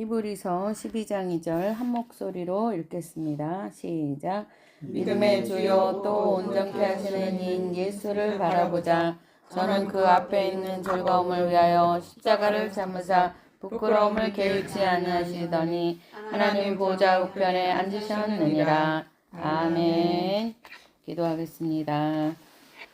히브리서 12장 2절 한 목소리로 읽겠습니다. 시작. 믿음의 주요 또 온전케 하시는 이인 예수를 바라보자. 저는 그 앞에 있는 즐거움을 위하여 십자가를 참으사 부끄러움을 개의치 아니하시더니 하나님 보좌 우편에 앉으셨느니라. 아멘. 기도하겠습니다.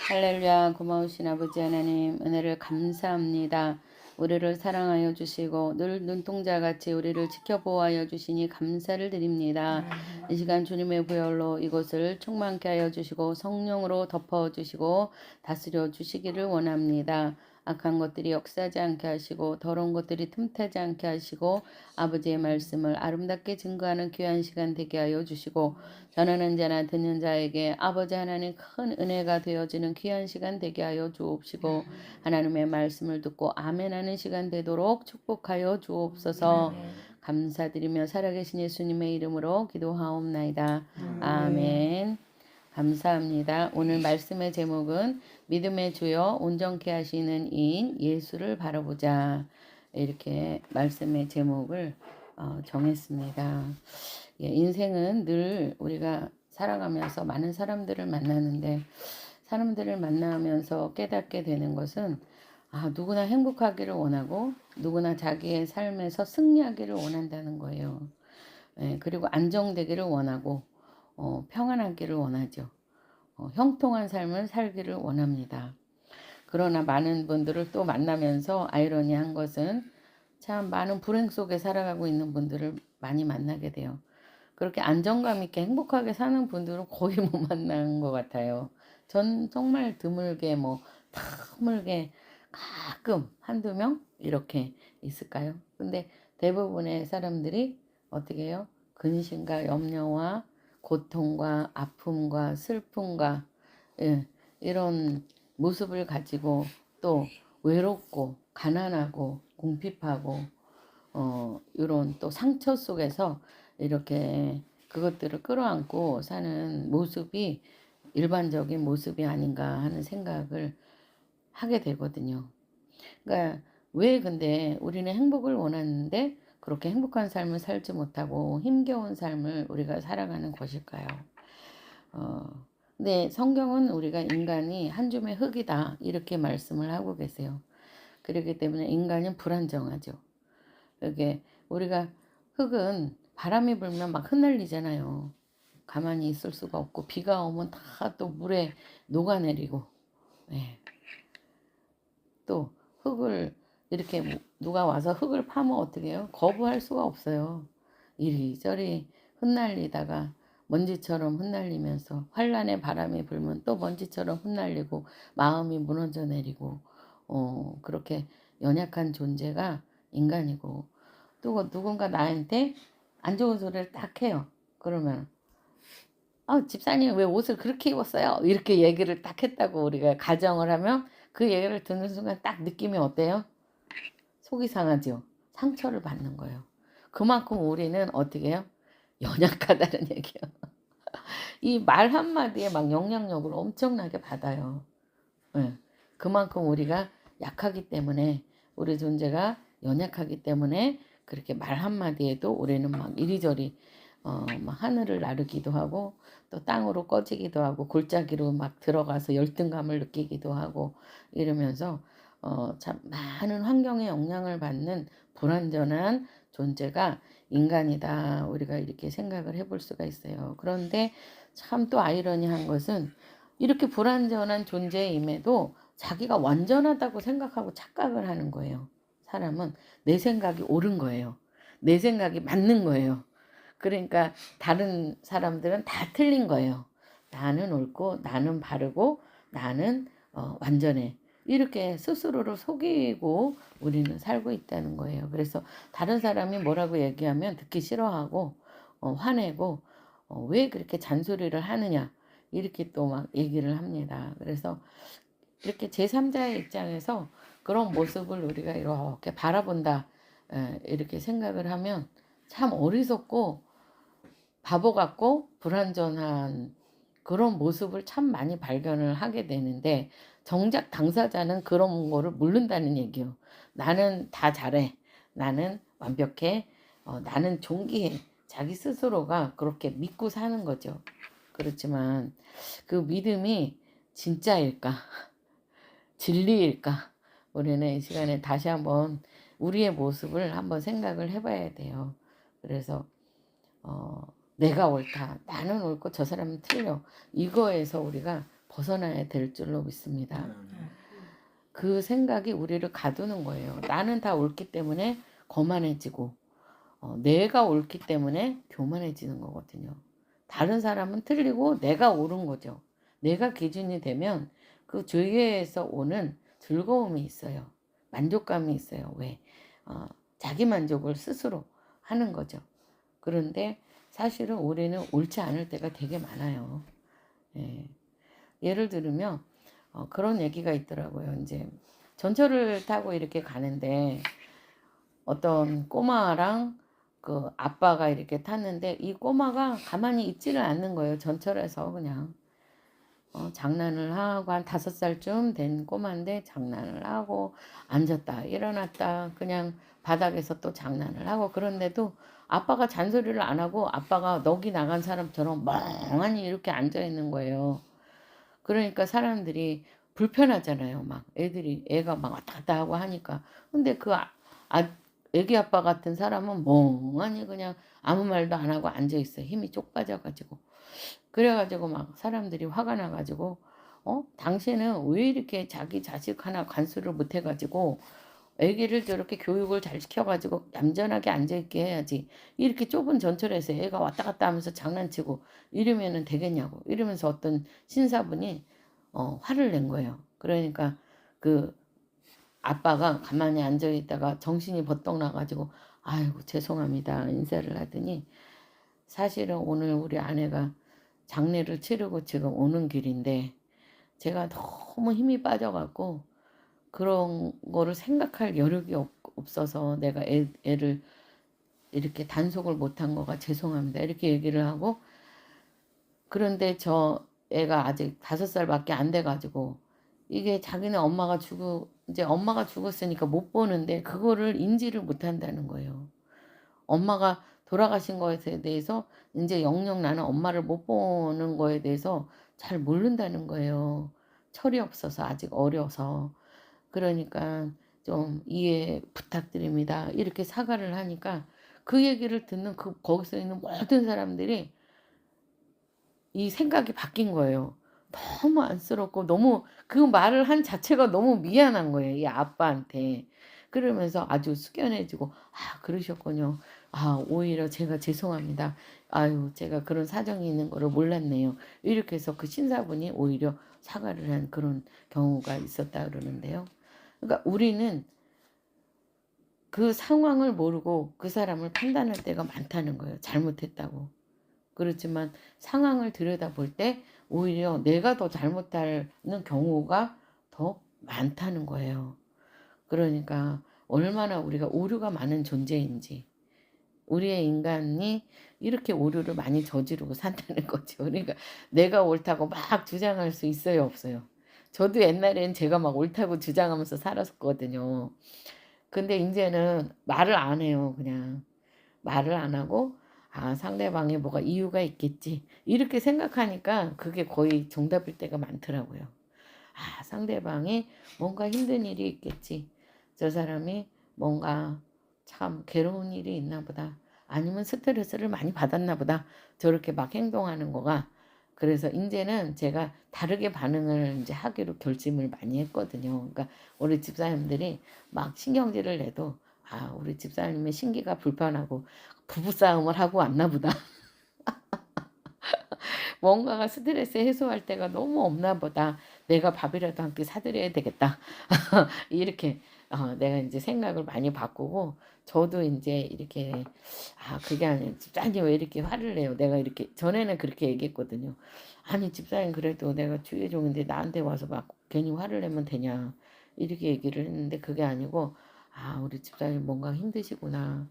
할렐루야. 고마우신 아버지 하나님, 은혜를 감사합니다. 우리를 사랑하여 주시고 늘 눈동자같이 우리를 지켜보아여 주시니 감사를 드립니다. 이 시간 주님의 보혈로 이곳을 충만케 하여 주시고 성령으로 덮어주시고 다스려 주시기를 원합니다. 악한 것들이 역사하지 않게 하시고 더러운 것들이 틈타지 않게 하시고 아버지의 말씀을 아름답게 증거하는 귀한 시간 되게 하여 주시고 전하는 자나 듣는 자에게 아버지 하나님 큰 은혜가 되어지는 귀한 시간 되게 하여 주옵시고 하나님의 말씀을 듣고 아멘하는 시간 되도록 축복하여 주옵소서. 감사드리며 살아계신 예수님의 이름으로 기도하옵나이다. 아멘. 감사합니다. 오늘 말씀의 제목은 믿음의 주여 온전케 하시는 이인 예수를 바라보자. 이렇게 말씀의 제목을 정했습니다. 인생은 늘 우리가 살아가면서 많은 사람들을 만나는데 사람들을 만나면서 깨닫게 되는 것은 누구나 행복하기를 원하고 누구나 자기의 삶에서 승리하기를 원한다는 거예요. 그리고 안정되기를 원하고 평안하기를 원하죠. 형통한 삶을 살기를 원합니다. 그러나 많은 분들을 또 만나면서 아이러니한 것은 참 많은 불행 속에 살아가고 있는 분들을 많이 만나게 돼요. 그렇게 안정감 있게 행복하게 사는 분들은 거의 못 만난 것 같아요. 전 정말 드물게 가끔 한두 명 이렇게 있을까요? 근데 대부분의 사람들이 어떻게 해요? 근심과 염려와 고통과 아픔과 슬픔과 이런 모습을 가지고 또 외롭고 가난하고 궁핍하고 이런 또 상처 속에서 이렇게 그것들을 끌어안고 사는 모습이 일반적인 모습이 아닌가 하는 생각을 하게 되거든요. 그러니까 왜 근데 우리는 행복을 원하는데 그렇게 행복한 삶을 살지 못하고 힘겨운 삶을 우리가 살아가는 것일까요? 근데 성경은 우리가 인간이 한 줌의 흙이다 이렇게 말씀을 하고 계세요. 그렇기 때문에 인간은 불안정하죠. 이게 우리가 흙은 바람이 불면 막 흩날리잖아요. 가만히 있을 수가 없고 비가 오면 다 또 물에 녹아내리고 또 흙을 이렇게 누가 와서 흙을 파면 어떻게 해요? 거부할 수가 없어요. 이리저리 흩날리다가 먼지처럼 흩날리면서 환란의 바람이 불면 또 먼지처럼 흩날리고 마음이 무너져 내리고 그렇게 연약한 존재가 인간이고 또 누군가 나한테 안 좋은 소리를 딱 해요. 그러면 집사님 왜 옷을 그렇게 입었어요? 이렇게 얘기를 딱 했다고 우리가 가정을 하면 그 얘기를 듣는 순간 딱 느낌이 어때요? 속이 상하죠. 상처를 받는 거예요. 그만큼 우리는 어떻게 해요? 연약하다는 얘기예요. 이 말 한마디에 막 영향력을 엄청나게 받아요. 그만큼 우리가 약하기 때문에 우리 존재가 연약하기 때문에 그렇게 말 한마디에도 우리는 막 이리저리 막 하늘을 나르기도 하고 또 땅으로 꺼지기도 하고 골짜기로 막 들어가서 열등감을 느끼기도 하고 이러면서 참 많은 환경에 영향을 받는 불완전한 존재가 인간이다. 우리가 이렇게 생각을 해볼 수가 있어요. 그런데 참 또 아이러니한 것은 이렇게 불완전한 존재임에도 자기가 완전하다고 생각하고 착각을 하는 거예요. 사람은 내 생각이 옳은 거예요. 내 생각이 맞는 거예요. 그러니까 다른 사람들은 다 틀린 거예요. 나는 옳고 나는 바르고 나는 완전해. 이렇게 스스로를 속이고 우리는 살고 있다는 거예요. 그래서 다른 사람이 뭐라고 얘기하면 듣기 싫어하고 화내고 왜 그렇게 잔소리를 하느냐 이렇게 또 막 얘기를 합니다. 그래서 이렇게 제3자의 입장에서 그런 모습을 우리가 이렇게 바라본다 이렇게 생각을 하면 참 어리석고 바보 같고 불완전한 그런 모습을 참 많이 발견을 하게 되는데 정작 당사자는 그런 거를 모른다는 얘기요. 나는 다 잘해. 나는 완벽해. 나는 존귀해. 자기 스스로가 그렇게 믿고 사는 거죠. 그렇지만 그 믿음이 진짜일까? 진리일까? 우리는 이 시간에 다시 한번 우리의 모습을 한번 생각을 해봐야 돼요. 그래서 내가 옳다. 나는 옳고 저 사람은 틀려. 이거에서 우리가 벗어나야 될 줄로 믿습니다. 그 생각이 우리를 가두는 거예요. 나는 다 옳기 때문에 거만해지고 내가 옳기 때문에 교만해지는 거거든요. 다른 사람은 틀리고 내가 옳은 거죠. 내가 기준이 되면 그 주위에서 오는 즐거움이 있어요. 만족감이 있어요. 왜? 자기 만족을 스스로 하는 거죠. 그런데 사실은 우리는 옳지 않을 때가 되게 많아요. 예. 예를 들면 그런 얘기가 있더라고요. 이제 전철을 타고 이렇게 가는데 어떤 꼬마랑 그 아빠가 이렇게 탔는데 이 꼬마가 가만히 있지를 않는 거예요. 전철에서 그냥 장난을 하고 한 5살쯤 된 꼬마인데 장난을 하고 앉았다 일어났다 그냥 바닥에서 또 장난을 하고 그런데도 아빠가 잔소리를 안 하고 아빠가 넋이 나간 사람처럼 멍하니 이렇게 앉아 있는 거예요. 그러니까 사람들이 불편하잖아요. 막 애가 막 왔다 갔다 하고 하니까. 근데 애기 아빠 같은 사람은 멍하니 그냥 아무 말도 안 하고 앉아 있어요. 힘이 쪽 빠져가지고. 그래가지고 막 사람들이 화가 나가지고 당신은 왜 이렇게 자기 자식 하나 관수를 못 해가지고 애기를 저렇게 교육을 잘 시켜가지고 얌전하게 앉아있게 해야지. 이렇게 좁은 전철에서 애가 왔다 갔다 하면서 장난치고 이러면은 되겠냐고. 이러면서 어떤 신사분이 화를 낸 거예요. 그러니까 그 아빠가 가만히 앉아있다가 정신이 버떡 나가지고 아이고 죄송합니다 인사를 하더니 사실은 오늘 우리 아내가 장례를 치르고 지금 오는 길인데 제가 너무 힘이 빠져갖고 그런 거를 생각할 여력이 없어서 내가 애를 이렇게 단속을 못한 거가 죄송합니다. 이렇게 얘기를 하고 그런데 저 애가 아직 5살밖에 안 돼가지고 이게 자기네 이제 엄마가 죽었으니까 못 보는데 그거를 인지를 못한다는 거예요. 엄마가 돌아가신 것에 대해서 이제 영영 나는 엄마를 못 보는 거에 대해서 잘 모른다는 거예요. 철이 없어서 아직 어려서. 그러니까 좀 이해 부탁드립니다. 이렇게 사과를 하니까 그 얘기를 듣는 거기서 있는 모든 사람들이 이 생각이 바뀐 거예요. 너무 안쓰럽고 너무 그 말을 한 자체가 너무 미안한 거예요. 이 아빠한테. 그러면서 아주 숙연해지고 그러셨군요. 오히려 제가 죄송합니다. 아유 제가 그런 사정이 있는 거를 몰랐네요. 이렇게 해서 그 신사분이 오히려 사과를 한 그런 경우가 있었다 그러는데요. 그러니까 우리는 그 상황을 모르고 그 사람을 판단할 때가 많다는 거예요. 잘못했다고. 그렇지만 상황을 들여다볼 때 오히려 내가 더 잘못하는 경우가 더 많다는 거예요. 그러니까 얼마나 우리가 오류가 많은 존재인지 우리의 인간이 이렇게 오류를 많이 저지르고 산다는 거죠. 그러니까 내가 옳다고 막 주장할 수 있어요, 없어요? 저도 옛날엔 제가 막 옳다고 주장하면서 살았었거든요. 근데 이제는 말을 안 해요, 그냥. 말을 안 하고 상대방이 뭐가 이유가 있겠지. 이렇게 생각하니까 그게 거의 정답일 때가 많더라고요. 상대방이 뭔가 힘든 일이 있겠지. 저 사람이 뭔가 참 괴로운 일이 있나 보다. 아니면 스트레스를 많이 받았나 보다. 저렇게 막 행동하는 거가. 그래서 이제는 제가 다르게 반응을 이제 하기로 결심을 많이 했거든요. 그러니까 우리 집사님들이 막 신경질을 내도 우리 집사님의 신기가 불편하고 부부싸움을 하고 왔나 보다. 뭔가가 스트레스 해소할 때가 너무 없나 보다. 내가 밥이라도 한 끼 사드려야 되겠다. 이렇게 내가 이제 생각을 많이 바꾸고 저도 이제 이렇게 그게 아니라 집사님 왜 이렇게 화를 내요? 내가 이렇게 전에는 그렇게 얘기했거든요. 아니 집사님 그래도 내가 주의 종인데 나한테 와서 막 괜히 화를 내면 되냐 이렇게 얘기를 했는데 그게 아니고 우리 집사님 뭔가 힘드시구나.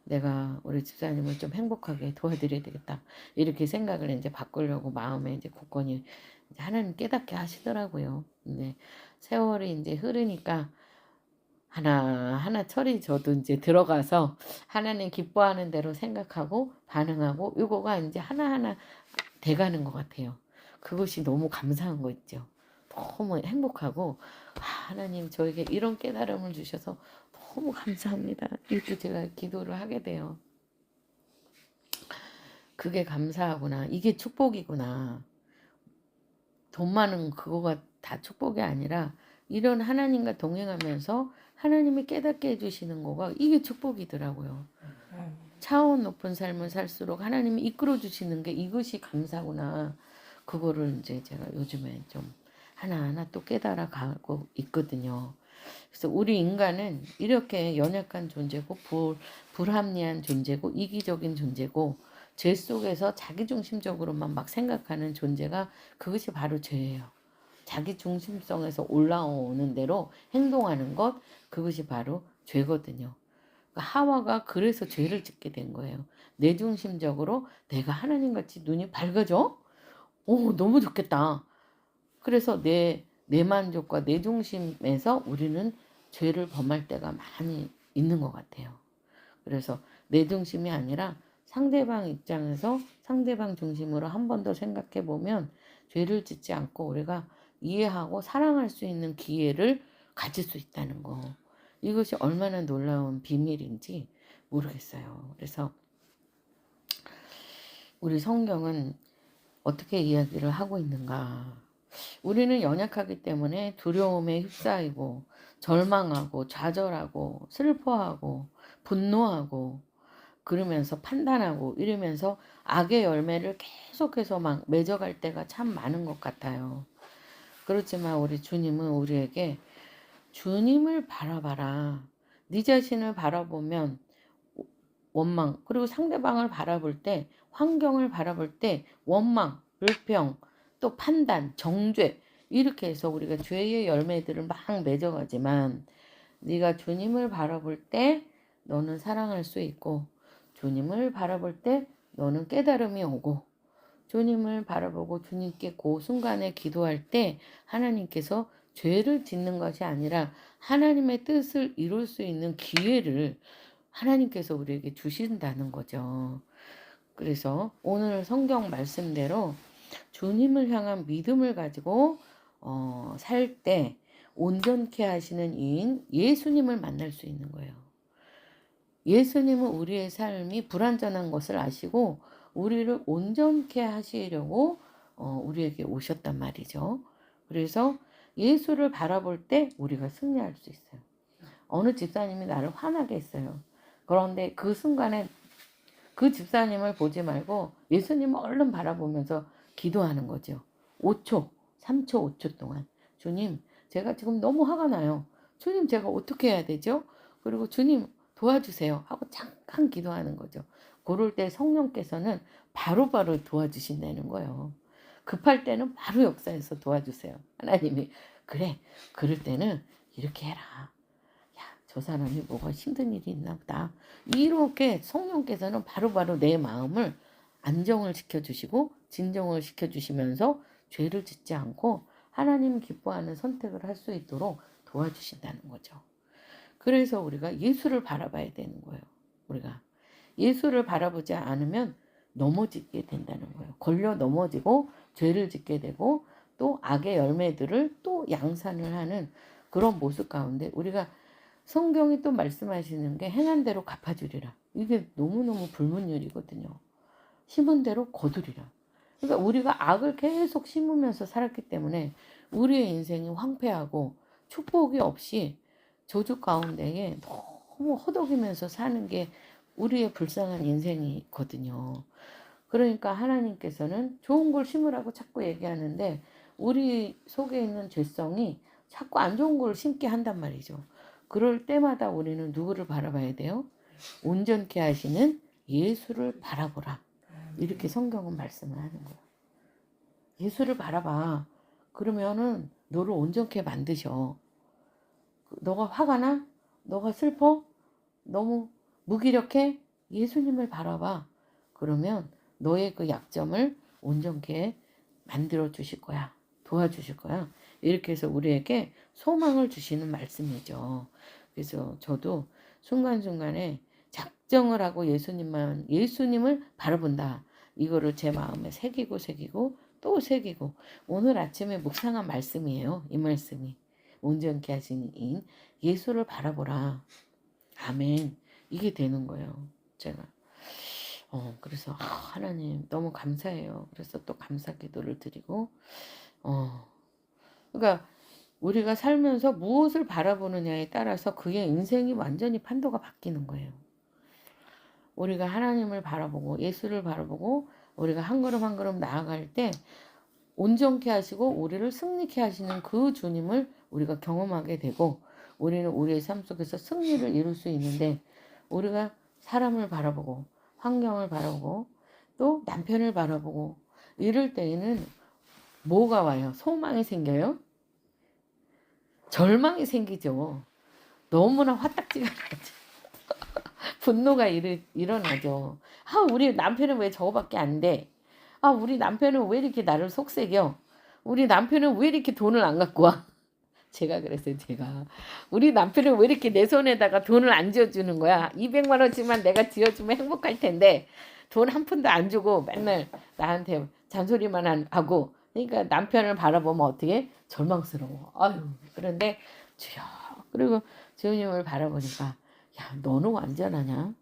내가 우리 집사님을 좀 행복하게 도와드려야 되겠다. 이렇게 생각을 이제 바꾸려고 마음에 이제 굳건히 이제 하나님 깨닫게 하시더라고요. 근데 세월이 이제 흐르니까 하나하나 처리 저도 이제 들어가서 하나님 기뻐하는 대로 생각하고 반응하고 요거가 이제 하나하나 돼가는 것 같아요. 그것이 너무 감사한 거 있죠. 너무 행복하고 하나님 저에게 이런 깨달음을 주셔서 너무 감사합니다. 이렇게 제가 기도를 하게 돼요. 그게 감사하구나. 이게 축복이구나. 돈 많은 그거가 다 축복이 아니라 이런 하나님과 동행하면서 하나님이 깨닫게 해주시는 거가 이게 축복이더라고요. 차원 높은 삶을 살수록 하나님이 이끌어 주시는 게 이것이 감사구나. 그거를 이제 제가 요즘에 좀 하나하나 또 깨달아 가고 있거든요. 그래서 우리 인간은 이렇게 연약한 존재고 불합리한 존재고 이기적인 존재고 죄 속에서 자기중심적으로만 막 생각하는 존재가 그것이 바로 죄예요. 자기중심성에서 올라오는 대로 행동하는 것 그것이 바로 죄거든요. 하와가 그래서 죄를 짓게 된 거예요. 내중심적으로 내가 하나님같이 눈이 밝아져? 오, 너무 좋겠다. 그래서 내 만족과 내 중심에서 우리는 죄를 범할 때가 많이 있는 것 같아요. 그래서 내 중심이 아니라 상대방 입장에서 상대방 중심으로 한 번 더 생각해 보면 죄를 짓지 않고 우리가 이해하고 사랑할 수 있는 기회를 가질 수 있다는 거. 이것이 얼마나 놀라운 비밀인지 모르겠어요. 그래서 우리 성경은 어떻게 이야기를 하고 있는가. 우리는 연약하기 때문에 두려움에 휩싸이고 절망하고 좌절하고 슬퍼하고 분노하고 그러면서 판단하고 이러면서 악의 열매를 계속해서 막 맺어갈 때가 참 많은 것 같아요. 그렇지만 우리 주님은 우리에게 주님을 바라봐라. 네 자신을 바라보면 원망, 그리고 상대방을 바라볼 때, 환경을 바라볼 때 원망, 불평, 또 판단, 정죄 이렇게 해서 우리가 죄의 열매들을 막 맺어가지만 네가 주님을 바라볼 때 너는 사랑할 수 있고 주님을 바라볼 때 너는 깨달음이 오고 주님을 바라보고 주님께 그 순간에 기도할 때 하나님께서 죄를 짓는 것이 아니라 하나님의 뜻을 이룰 수 있는 기회를 하나님께서 우리에게 주신다는 거죠. 그래서 오늘 성경 말씀대로 주님을 향한 믿음을 가지고 살 때 온전케 하시는 이인 예수님을 만날 수 있는 거예요. 예수님은 우리의 삶이 불완전한 것을 아시고 우리를 온전케 하시려고 우리에게 오셨단 말이죠. 그래서 예수를 바라볼 때 우리가 승리할 수 있어요. 어느 집사님이 나를 화나게 했어요. 그런데 그 순간에 그 집사님을 보지 말고 예수님을 얼른 바라보면서 기도하는 거죠. 5초, 3초, 5초 동안. 주님, 제가 지금 너무 화가 나요. 주님, 제가 어떻게 해야 되죠? 그리고 주님, 도와주세요. 하고 잠깐 기도하는 거죠. 그럴 때 성령께서는 바로바로 도와주신다는 거예요. 급할 때는 바로 역사에서 도와주세요. 하나님이, 그래, 그럴 때는 이렇게 해라. 야, 저 사람이 뭐가 힘든 일이 있나 보다. 이렇게 성령께서는 바로바로 내 마음을 안정을 시켜주시고 진정을 시켜주시면서 죄를 짓지 않고 하나님 기뻐하는 선택을 할 수 있도록 도와주신다는 거죠. 그래서 우리가 예수를 바라봐야 되는 거예요. 우리가 예수를 바라보지 않으면 넘어지게 된다는 거예요. 걸려 넘어지고 죄를 짓게 되고 또 악의 열매들을 또 양산을 하는 그런 모습 가운데 우리가 성경이 또 말씀하시는 게 행한 대로 갚아주리라. 이게 너무너무 불문율이거든요. 심은 대로 거두리라. 그러니까 우리가 악을 계속 심으면서 살았기 때문에 우리의 인생이 황폐하고 축복이 없이 저주 가운데에 너무 허덕이면서 사는 게 우리의 불쌍한 인생이거든요. 그러니까 하나님께서는 좋은 걸 심으라고 자꾸 얘기하는데 우리 속에 있는 죄성이 자꾸 안 좋은 걸 심게 한단 말이죠. 그럴 때마다 우리는 누구를 바라봐야 돼요? 온전케 하시는 예수를 바라보라. 이렇게 성경은 말씀을 하는 거예요. 예수를 바라봐. 그러면은 너를 온전케 만드셔. 너가 화가 나? 너가 슬퍼? 너무 무기력해? 예수님을 바라봐. 그러면 너의 그 약점을 온전케 만들어 주실 거야. 도와주실 거야. 이렇게 해서 우리에게 소망을 주시는 말씀이죠. 그래서 저도 순간순간에 작정을 하고 예수님을 바라본다. 이거를 제 마음에 새기고 또 새기고 오늘 아침에 묵상한 말씀이에요. 이 말씀이 온전케 하신 이인 예수를 바라보라. 아멘. 이게 되는 거예요. 제가. 그래서 하나님 너무 감사해요. 그래서 또 감사 기도를 드리고 그러니까 우리가 살면서 무엇을 바라보느냐에 따라서 그의 인생이 완전히 판도가 바뀌는 거예요. 우리가 하나님을 바라보고 예수를 바라보고 우리가 한 걸음 한 걸음 나아갈 때 온전케 하시고 우리를 승리케 하시는 그 주님을 우리가 경험하게 되고 우리는 우리의 삶 속에서 승리를 이룰 수 있는데 우리가 사람을 바라보고 환경을 바라보고 또 남편을 바라보고 이럴 때에는 뭐가 와요? 소망이 생겨요? 절망이 생기죠. 너무나 화딱지가 나죠. 분노가 일어나죠. 우리 남편은 왜 저거밖에 안 돼? 우리 남편은 왜 이렇게 나를 속삭여? 우리 남편은 왜 이렇게 돈을 안 갖고 와? 제가 그랬어요. 우리 남편은 왜 이렇게 내 손에다가 돈을 안 쥐어주는 거야? 200만 원씩만 내가 쥐어주면 행복할 텐데 돈 한 푼도 안 주고 맨날 나한테 잔소리만 하고 그러니까 남편을 바라보면 어떻게? 절망스러워. 그런데 주여 그리고 주님을 바라보니까 야 너는 완전하냐?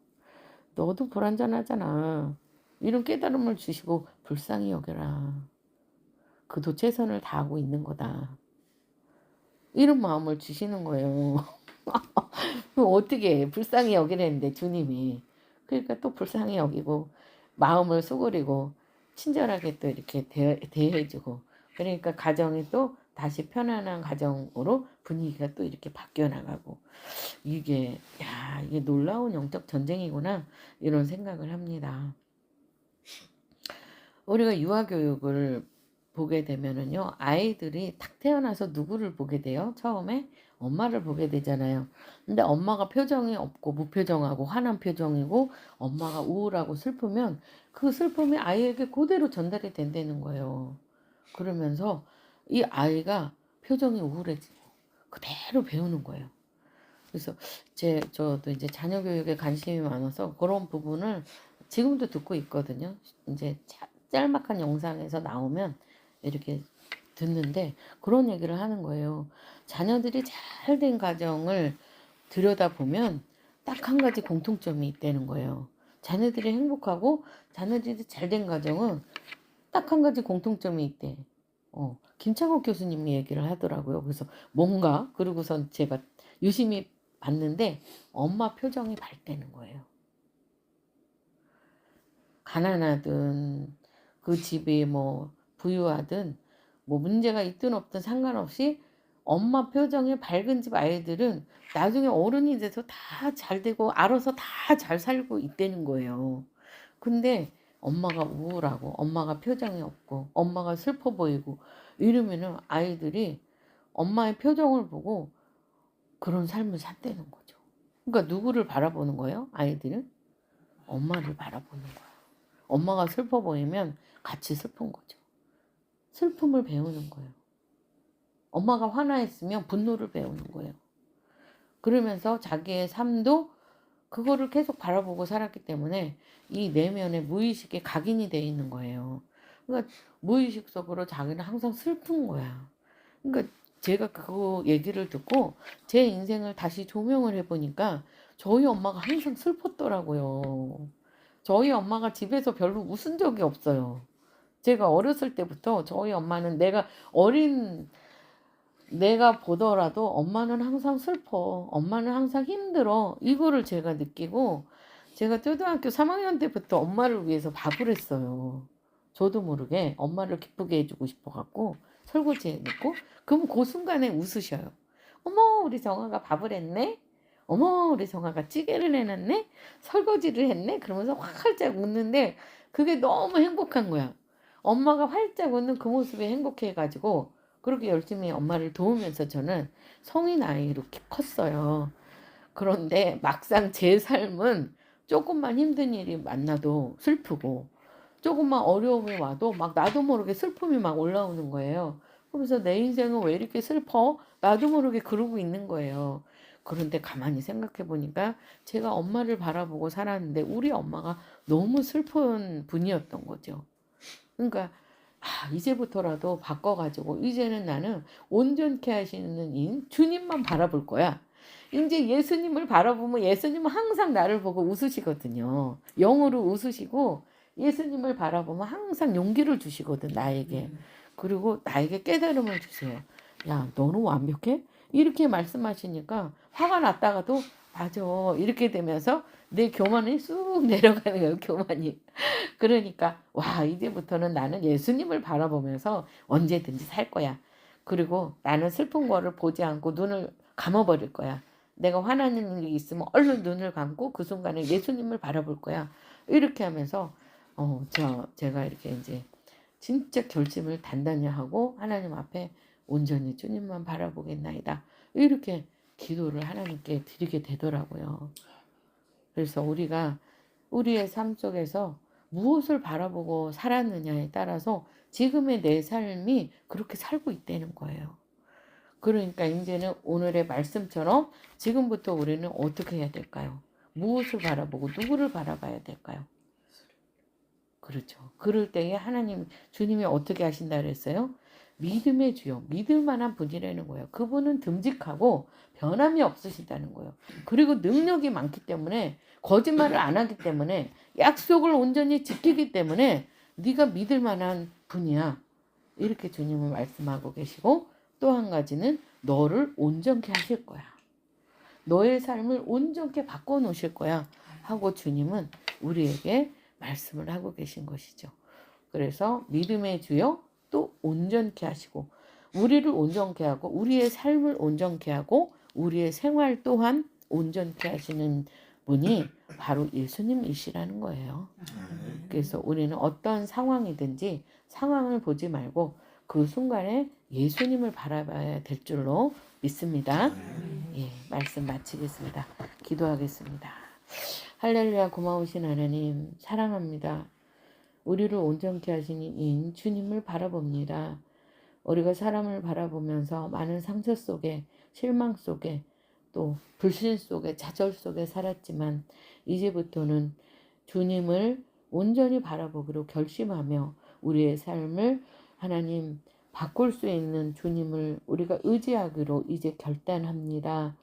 너도 불완전하잖아. 이런 깨달음을 주시고 불쌍히 여겨라. 그도 최선을 다하고 있는 거다. 이런 마음을 주시는 거예요. 어떻게 불쌍히 여기랬는데 주님이. 그러니까 또 불쌍히 여기고 마음을 수그리고 친절하게 또 이렇게 대해주고 그러니까 가정이 또 다시 편안한 가정으로 분위기가 또 이렇게 바뀌어 나가고 이게 놀라운 영적 전쟁이구나 이런 생각을 합니다. 우리가 유아교육을 보게 되면은요 아이들이 딱 태어나서 누구를 보게 돼요? 처음에 엄마를 보게 되잖아요. 근데 엄마가 표정이 없고 무표정하고 화난 표정이고 엄마가 우울하고 슬프면 그 슬픔이 아이에게 그대로 전달이 된다는 거예요. 그러면서 이 아이가 표정이 우울해지고 그대로 배우는 거예요. 그래서 저도 이제 자녀 교육에 관심이 많아서 그런 부분을 지금도 듣고 있거든요. 이제 짤막한 영상에서 나오면 이렇게 듣는데 그런 얘기를 하는 거예요. 자녀들이 잘된 가정을 들여다보면 딱 한 가지 공통점이 있다는 거예요. 자녀들이 행복하고 자녀들이 잘된 가정은 딱 한 가지 공통점이 있대. 김창옥 교수님이 얘기를 하더라고요. 그래서 뭔가 그러고선 제가 유심히 봤는데 엄마 표정이 밝다는 거예요. 가난하든 그 집이 뭐 부유하든 뭐 문제가 있든 없든 상관없이 엄마 표정이 밝은 집 아이들은 나중에 어른이 돼서 다 잘되고 알아서 다 잘 살고 있다는 거예요. 근데 엄마가 우울하고 엄마가 표정이 없고 엄마가 슬퍼 보이고 이러면은 아이들이 엄마의 표정을 보고 그런 삶을 산다는 거죠. 그러니까 누구를 바라보는 거예요? 아이들은 엄마를 바라보는 거예요. 엄마가 슬퍼 보이면 같이 슬픈 거죠. 슬픔을 배우는 거예요. 엄마가 화나 있으면 분노를 배우는 거예요. 그러면서 자기의 삶도 그거를 계속 바라보고 살았기 때문에 이 내면의 무의식에 각인이 되어 있는 거예요. 그러니까 무의식 속으로 자기는 항상 슬픈 거야. 그러니까 제가 그 얘기를 듣고 제 인생을 다시 조명을 해보니까 저희 엄마가 항상 슬펐더라고요. 저희 엄마가 집에서 별로 웃은 적이 없어요. 제가 어렸을 때부터 저희 엄마는 내가 보더라도 엄마는 항상 슬퍼. 엄마는 항상 힘들어. 이거를 제가 느끼고 제가 초등학교 3학년 때부터 엄마를 위해서 밥을 했어요. 저도 모르게 엄마를 기쁘게 해주고 싶어갖고 설거지 해놓고 그럼 그 순간에 웃으셔요. 어머 우리 정아가 밥을 했네. 어머 우리 정아가 찌개를 해놨네. 설거지를 했네. 그러면서 활짝 웃는데 그게 너무 행복한 거야. 엄마가 활짝 웃는 그 모습이 행복해가지고 그렇게 열심히 엄마를 도우면서 저는 성인 아이로 컸어요. 그런데 막상 제 삶은 조금만 힘든 일이 만나도 슬프고 조금만 어려움이 와도 막 나도 모르게 슬픔이 막 올라오는 거예요. 그러면서 내 인생은 왜 이렇게 슬퍼? 나도 모르게 그러고 있는 거예요. 그런데 가만히 생각해 보니까 제가 엄마를 바라보고 살았는데 우리 엄마가 너무 슬픈 분이었던 거죠. 그러니까 이제부터라도 바꿔가지고 이제는 나는 온전케 하시는 인 주님만 바라볼 거야. 이제 예수님을 바라보면 예수님은 항상 나를 보고 웃으시거든요. 영으로 웃으시고 예수님을 바라보면 항상 용기를 주시거든, 나에게. 그리고 나에게 깨달음을 주세요. 야, 너는 완벽해? 이렇게 말씀하시니까 화가 났다가도 맞아. 이렇게 되면서 내 교만이 쑥 내려가는 거예요, 교만이. 그러니까 와, 이제부터는 나는 예수님을 바라보면서 언제든지 살 거야. 그리고 나는 슬픈 거를 보지 않고 눈을 감아버릴 거야. 내가 화나는 일이 있으면 얼른 눈을 감고 그 순간에 예수님을 바라볼 거야. 이렇게 하면서 제가 이렇게 이제 진짜 결심을 단단히 하고 하나님 앞에 온전히 주님만 바라보겠나이다. 이렇게 기도를 하나님께 드리게 되더라고요. 그래서 우리가 우리의 삶 속에서 무엇을 바라보고 살았느냐에 따라서 지금의 내 삶이 그렇게 살고 있다는 거예요. 그러니까 이제는 오늘의 말씀처럼 지금부터 우리는 어떻게 해야 될까요? 무엇을 바라보고 누구를 바라봐야 될까요? 그렇죠. 그럴 때에 하나님, 주님이 어떻게 하신다 그랬어요? 믿음의 주요, 믿을 만한 분이라는 거예요. 그분은 듬직하고 변함이 없으시다는 거예요. 그리고 능력이 많기 때문에 거짓말을 안 하기 때문에 약속을 온전히 지키기 때문에 네가 믿을 만한 분이야. 이렇게 주님은 말씀하고 계시고 또 한 가지는 너를 온전케 하실 거야. 너의 삶을 온전케 바꿔놓으실 거야 하고 주님은 우리에게 말씀을 하고 계신 것이죠. 그래서 믿음의 주요 또 온전케 하시고 우리를 온전케 하고 우리의 삶을 온전케 하고 우리의 생활 또한 온전케 하시는 분이 바로 예수님이시라는 거예요. 그래서 우리는 어떤 상황이든지 상황을 보지 말고 그 순간에 예수님을 바라봐야 될 줄로 믿습니다. 예, 말씀 마치겠습니다. 기도하겠습니다. 할렐루야. 고마우신 하나님 사랑합니다. 우리를 온전케 하시니 주님을 바라봅니다. 우리가 사람을 바라보면서 많은 상처 속에 실망 속에 또 불신 속에 좌절 속에 살았지만 이제부터는 주님을 온전히 바라보기로 결심하며 우리의 삶을 하나님 바꿀 수 있는 주님을 우리가 의지하기로 이제 결단합니다.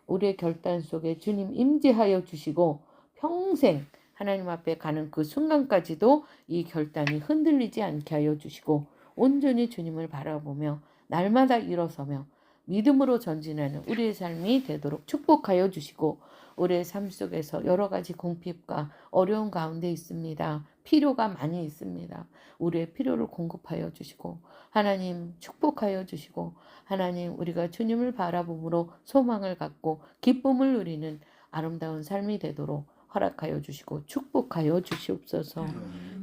우리의 결단 속에 주님 임재하여 주시고 평생 하나님 앞에 가는 그 순간까지도 이 결단이 흔들리지 않게 하여 주시고 온전히 주님을 바라보며 날마다 일어서며 믿음으로 전진하는 우리의 삶이 되도록 축복하여 주시고 우리의 삶 속에서 여러 가지 궁핍과 어려운 가운데 있습니다. 필요가 많이 있습니다. 우리의 필요를 공급하여 주시고 하나님 축복하여 주시고 하나님 우리가 주님을 바라봄으로 소망을 갖고 기쁨을 누리는 아름다운 삶이 되도록 허락하여 주시고 축복하여 주시옵소서.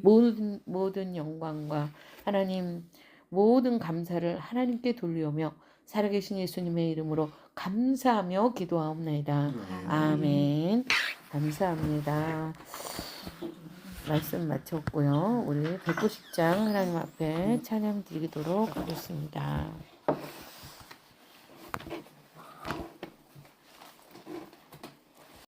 모든 영광과 하나님 모든 감사를 하나님께 돌리오며 살아계신 예수님의 이름으로 감사하며 기도하옵나이다. 아멘. 감사합니다. 말씀 마쳤고요. 우리 190장 하나님 앞에 찬양 드리도록 하겠습니다.